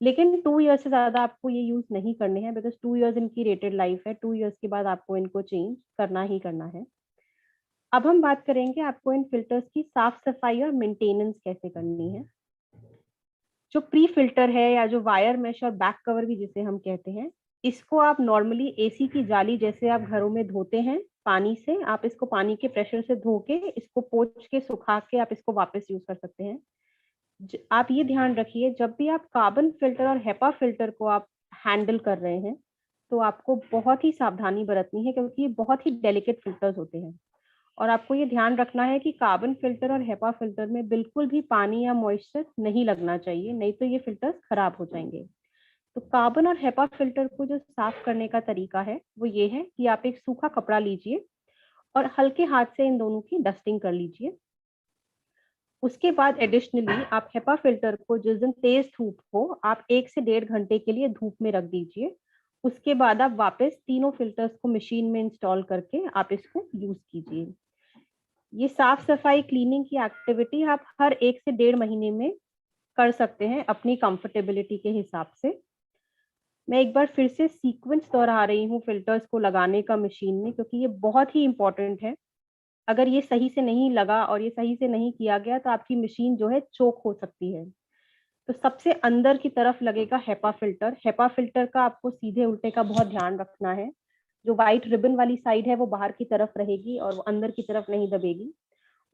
लेकिन 2 ईयर से ज्यादा आपको ये यूज नहीं करने हैं, बिकॉज 2 ईयर्स इनकी रेटेड लाइफ है। 2 ईयर्स के बाद आपको इनको चेंज करना ही करना है। अब हम बात करेंगे आपको इन फिल्टर्स की साफ सफाई और मेंटेनेंस कैसे करनी है। जो प्री फिल्टर है या जो वायर मेश और बैक कवर भी जिसे हम कहते हैं, इसको आप नॉर्मली एसी की जाली जैसे आप घरों में धोते हैं पानी से, आप इसको पानी के प्रेशर से धो के इसको पोंछ के सुखा के आप इसको वापस यूज कर सकते हैं। आप ये ध्यान रखिए, जब भी आप कार्बन फिल्टर और हेपा फिल्टर को आप हैंडल कर रहे हैं तो आपको बहुत ही सावधानी बरतनी है, क्योंकि ये बहुत ही डेलिकेट फिल्टर्स होते हैं। और आपको ये ध्यान रखना है कि कार्बन फिल्टर और हेपा फिल्टर में बिल्कुल भी पानी या मॉइस्चर नहीं लगना चाहिए, नहीं तो ये फिल्टर्स खराब हो जाएंगे। तो कार्बन और हेपा फिल्टर को जो साफ करने का तरीका है वो ये है कि आप एक सूखा कपड़ा लीजिए और हल्के हाथ से इन दोनों की डस्टिंग कर लीजिए। उसके बाद एडिशनली आप हेपा फिल्टर को जिस दिन तेज धूप हो, आप 1 से 1.5 घंटे के लिए धूप में रख दीजिए। उसके बाद आप वापस तीनों फिल्टर्स को मशीन में इंस्टॉल करके आप इसको यूज कीजिए। ये साफ सफाई क्लीनिंग की एक्टिविटी आप हर 1 से 1.5 महीने में कर सकते हैं अपनी कंफर्टेबिलिटी के हिसाब से। मैं एक बार फिर से सीक्वेंस दोहरा रही हूँ फिल्टर्स को लगाने का मशीन में, क्योंकि ये बहुत ही इंपॉर्टेंट है। अगर ये सही से नहीं लगा और ये सही से नहीं किया गया तो आपकी मशीन जो है चोक हो सकती है। तो सबसे अंदर की तरफ लगेगा हेपा फिल्टर। हेपा फिल्टर का आपको सीधे उल्टे का बहुत ध्यान रखना है। जो व्हाइट रिबन वाली साइड है वो बाहर की तरफ रहेगी और वो अंदर की तरफ नहीं दबेगी।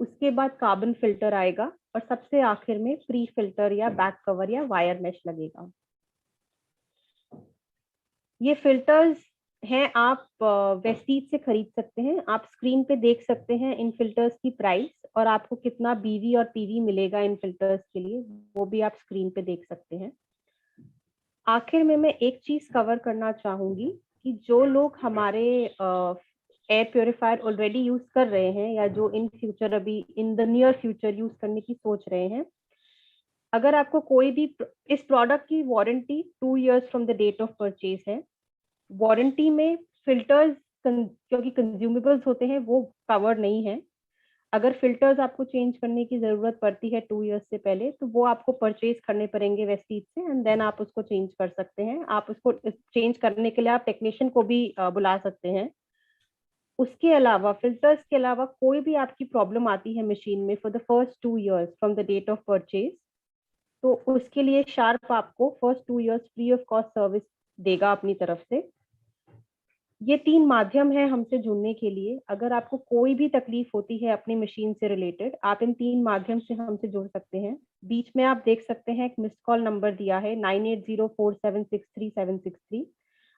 उसके बाद कार्बन फिल्टर आएगा और सबसे आखिर में प्री फिल्टर या बैक कवर या वायर मेश लगेगा। ये फिल्टर्स हैं, आप वेस्टीज से खरीद सकते हैं। आप स्क्रीन पे देख सकते हैं इन फिल्टर्स की प्राइस, और आपको कितना बीवी और पीवी मिलेगा इन फिल्टर्स के लिए, वो भी आप स्क्रीन पे देख सकते हैं। आखिर में मैं एक चीज कवर करना चाहूंगी कि जो लोग हमारे एयर प्योरीफायर ऑलरेडी यूज कर रहे हैं या जो इन फ्यूचर अभी in the near future use करने की सोच रहे हैं, अगर आपको कोई भी इस प्रोडक्ट की warranty 2 years from the date of purchase है। वारंटी में फिल्टर्स क्योंकि कंज्यूमेबल्स होते हैं वो कवर नहीं है। अगर फिल्टर्स आपको चेंज करने की जरूरत पड़ती है 2 इयर्स से पहले, तो वो आपको परचेज करने पड़ेंगे वेस्टीज से, एंड देन आप उसको चेंज कर सकते हैं। आप उसको चेंज करने के लिए आप टेक्नीशियन को भी बुला सकते हैं। उसके अलावा फिल्टर्स के अलावा कोई भी आपकी प्रॉब्लम आती है मशीन में for the first 2 years from the date of purchase, तो उसके लिए शार्प आपको first 2 years free of cost service देगा अपनी तरफ से। ये 3 माध्यम है हमसे जुड़ने के लिए। अगर आपको कोई भी तकलीफ होती है अपनी मशीन से रिलेटेड, आप इन 3 माध्यम से हमसे जुड़ सकते हैं। बीच में आप देख सकते हैं एक मिस्ड कॉल नंबर दिया है 9804763763।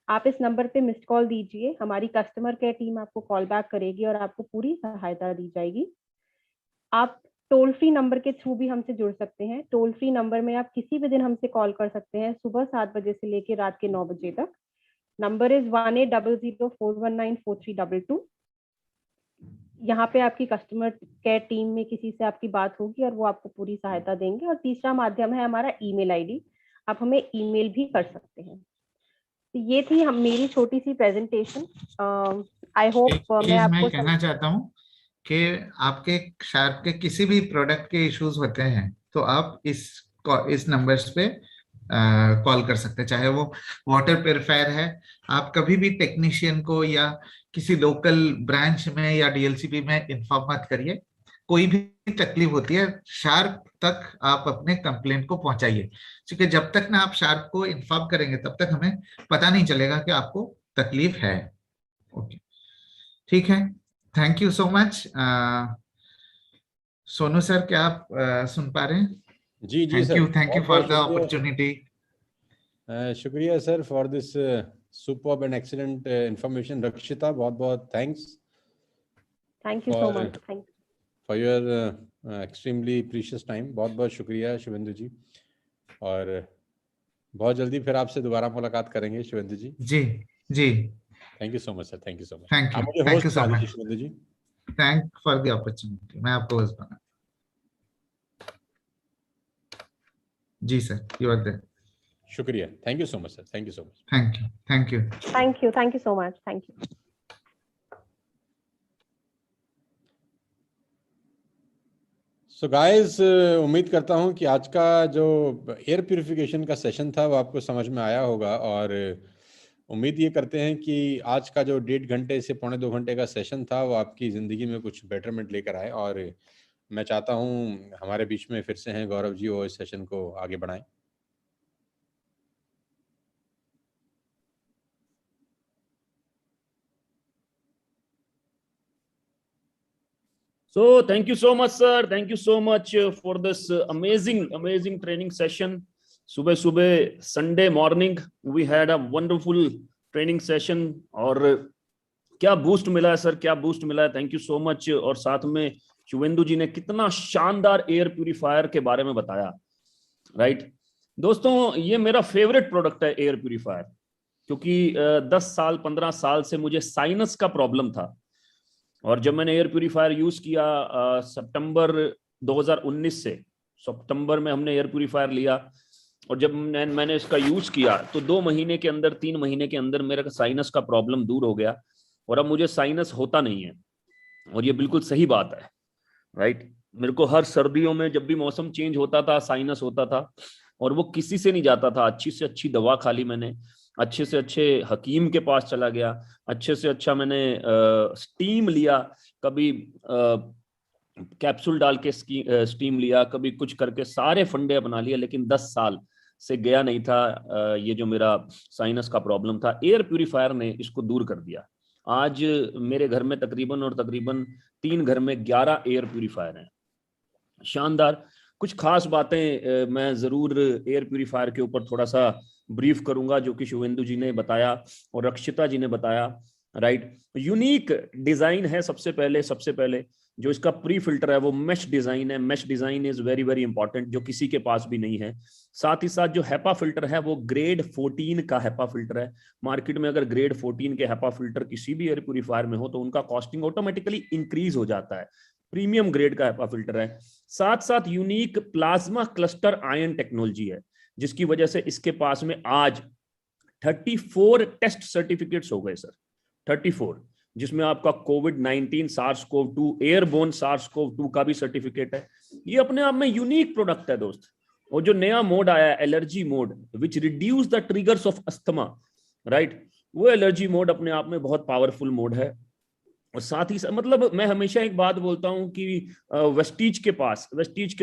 आप इस नंबर पे मिस्ड कॉल दीजिए, हमारी कस्टमर केयर टीम आपको कॉल बैक करेगी और आपको पूरी सहायता दी जाएगी। आप टोल फ्री नंबर के थ्रू भी हमसे जुड़ सकते हैं। टोल फ्री नंबर में आप किसी भी दिन हमसे कॉल कर सकते हैं, सुबह 7 बजे से लेकर रात के 9 बजे तक। Number is 180004194322। यहाँ पे आपकी कस्टमर केयर टीम में किसी से आपकी बात होगी और वो आपको पूरी सहायता देंगे। और तीसरा माध्यम है हमारा ईमेल आईडी, आप हमें ईमेल भी कर सकते हैं। तो ये थी मेरी छोटी सी प्रेजेंटेशन। आई होप मैं आपको कहना चाहता हूँ कि आपके शार्प के किसी भी प्रोडक्ट के इश्यूज होते हैं तो आप इस नंबर्स पे कॉल कर सकते हैं। चाहे वो वाटर प्योरीफायर है, आप कभी भी टेक्नीशियन को या किसी लोकल ब्रांच में या डीएलसीबी में इन्फॉर्म मत करिए। कोई भी तकलीफ होती है, शार्प तक आप अपने कंप्लेंट को पहुंचाइए, क्योंकि जब तक ना आप शार्प को इन्फॉर्म करेंगे तब तक हमें पता नहीं चलेगा कि आपको तकलीफ है। ओके, ठीक है, thank you so much. Sonu sir, क्या आप सुन पा रहे हैं? जी जी सर, थैंक यू बहुत फॉर बहुत द शुक्रिया। अपॉर्चुनिटी। शुक्रिया sir for this superb and excellent information. रक्षिता, बहुत बहुत thanks thank you so much. Thank for your extremely precious time. बहुत बहुत शुक्रिया शुभेंदु जी, और बहुत जल्दी फिर आपसे दोबारा मुलाकात करेंगे शुभेंदु जी। जी जी, thank you so much sir, thank you so much. Thank आप यू, मुझे थैंक होस्ट यू सो बना दीजिए much. Shubhendu ji. Thank for the opportunity, मैं आपको बस बना। जी सर, यू आर देयर। शुक्रिया, thank you so much sir, thank you so much. Thank you, thank you. Thank you so much. Thank you. So guys, उम्मीद करता हूं कि आज का जो एयर प्यूरिफिकेशन का सेशन था वो आपको समझ में आया होगा, और उम्मीद ये करते हैं कि आज का जो 1.5 घंटे से 1.25 घंटे का सेशन था वो आपकी ज़िंदगी में कुछ बेटरमेंट लेकर आए। और मैं चाहता हूं हमारे बीच में फिर से हैं गौरव जी, वो इस सेशन को आगे बढ़ाएं। So thank you so much, sir. Thank you so much for this amazing training session. सुबह Sunday morning we had a wonderful training session, और क्या बूस्ट मिला है सर, क्या बूस्ट मिला है। Thank you so much. और साथ में शुभेंदु जी ने कितना शानदार एयर प्यूरिफायर के बारे में बताया। राइट दोस्तों, ये मेरा फेवरेट प्रोडक्ट है एयर प्यूरिफायर, क्योंकि 10 साल 15 साल से मुझे साइनस का प्रॉब्लम था, और जब मैंने एयर प्यूरिफायर यूज किया सितंबर 2019 से, सितंबर में हमने एयर प्यूरिफायर लिया, और जब मैंने इसका यूज किया तो 2 महीने के अंदर 3 महीने के अंदर मेरा साइनस का प्रॉब्लम दूर हो गया, और अब मुझे साइनस होता नहीं है। और ये बिल्कुल सही बात है। राइट, मेरे को हर सर्दियों में जब भी मौसम चेंज होता था साइनस होता था, और वो किसी से नहीं जाता था। अच्छी से अच्छी दवा खा ली मैंने, अच्छे से अच्छे हकीम के पास चला गया, अच्छे से अच्छा मैंने स्टीम लिया, कभी कैप्सूल डाल के स्टीम लिया, कभी कुछ करके सारे फंडे अपना लिया, लेकिन 10 साल से गया नहीं था ये जो मेरा साइनस का प्रॉब्लम था। एयर प्यूरिफायर ने इसको दूर कर दिया। आज मेरे घर में तकरीबन 3 घर में 11 एयर प्यूरिफायर हैं। शानदार। कुछ खास बातें मैं जरूर एयर प्यूरिफायर के ऊपर थोड़ा सा ब्रीफ करूंगा, जो कि शुभेंदु जी ने बताया और रक्षिता जी ने बताया। राइट, यूनिक डिजाइन है। सबसे पहले जो इसका प्री फिल्टर है वो मेश डिजाइन है। Mesh design is very very important, जो किसी के पास भी नहीं है। साथ ही साथ जो हैपा फिल्टर है वो ग्रेड 14 का हैपा फिल्टर है। मार्केट में अगर ग्रेड 14 के हैपा फिल्टर किसी भी एयर प्यूरिफायर में हो तो उनका कॉस्टिंग ऑटोमेटिकली इंक्रीज हो जाता है। प्रीमियम ग्रेड का हैपा फिल्टर है। साथ साथ unique plasma cluster ion technology है, जिसकी वजह से इसके पास में आज 34 टेस्ट सर्टिफिकेट्स हो गए सर, 34, जिसमें आपका कोविड-19, SARS-CoV-2, एयरबोर्न SARS-CoV-2 का भी सर्टिफिकेट है। ये अपने आप में यूनिक प्रोडक्ट है दोस्त। और जो नया मोड आया है allergy mode, which reduce the triggers of asthma, right, वो एलर्जी मोड अपने आप में बहुत पावरफुल मोड है। और साथ ही मतलब मैं हमेशा एक बात बोलता हूं कि वेस्टीज के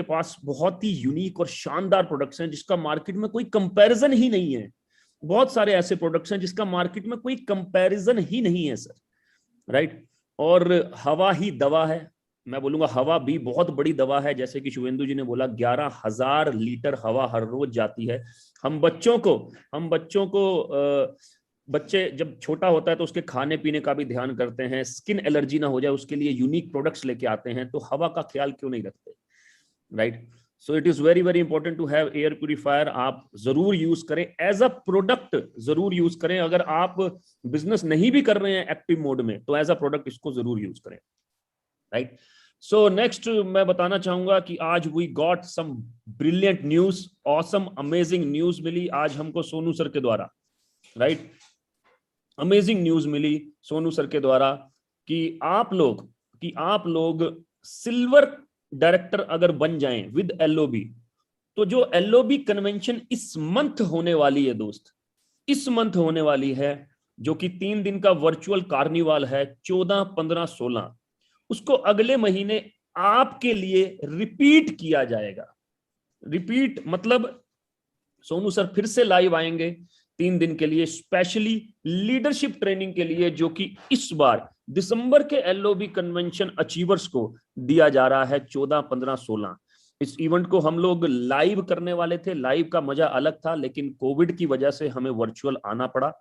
पास बहुत ही यूनिक और शानदार प्रोडक्ट्स हैं, जिसका मार्केट में कोई कंपैरिजन ही नहीं है। बहुत सारे ऐसे प्रोडक्ट्स हैं जिसका मार्केट में कोई कंपैरिजन ही नहीं है सर। राइट, और हवा ही दवा है। मैं बोलूंगा हवा भी बहुत बड़ी दवा है। जैसे कि शुभेंदु जी ने बोला 11,000 लीटर हवा हर रोज जाती है। हम बच्चों को बच्चे जब छोटा होता है तो उसके खाने पीने का भी ध्यान करते हैं, स्किन एलर्जी ना हो जाए उसके लिए यूनिक प्रोडक्ट्स लेके आते हैं, तो हवा का ख्याल क्यों नहीं रखते। Right, so it is very very important to have air purifier. आप जरूर यूज करें, एज अ प्रोडक्ट जरूर यूज करें। अगर आप बिजनेस नहीं भी कर रहे हैं एक्टिव मोड में तो एज अ प्रोडक्ट इसको जरूर यूज करें। राइट, सो नेक्स्ट मैं बताना चाहूंगा कि आज we got some brilliant news, awesome amazing news मिली आज हमको सोनू सर के द्वारा। राइट, अमेजिंग न्यूज मिली सोनू सर के द्वारा कि आप लोग सिल्वर डायरेक्टर अगर बन जाएं विद एलओबी, तो जो एलओबी कन्वेंशन इस मंथ होने वाली है दोस्त, इस मंथ होने वाली है, जो कि 3 दिन का वर्चुअल कार्निवाल है, 14, 15, 16, उसको अगले महीने आपके लिए रिपीट किया जाएगा। रिपीट मतलब सोनू सर फिर से लाइव आएंगे 3 दिन के लिए, स्पेशली लीडरशिप ट्रेनिंग के लिए, जो कि इस बार दिसंबर के LOB कन्वेंशन अचीवर्स को दिया जा रहा है 14, 15, 16। इस इवेंट को हम लोग लाइव करने वाले थे, लाइव का मजा अलग था, लेकिन कोविड की वजह से हमें वर्चुअल आना पड़ा।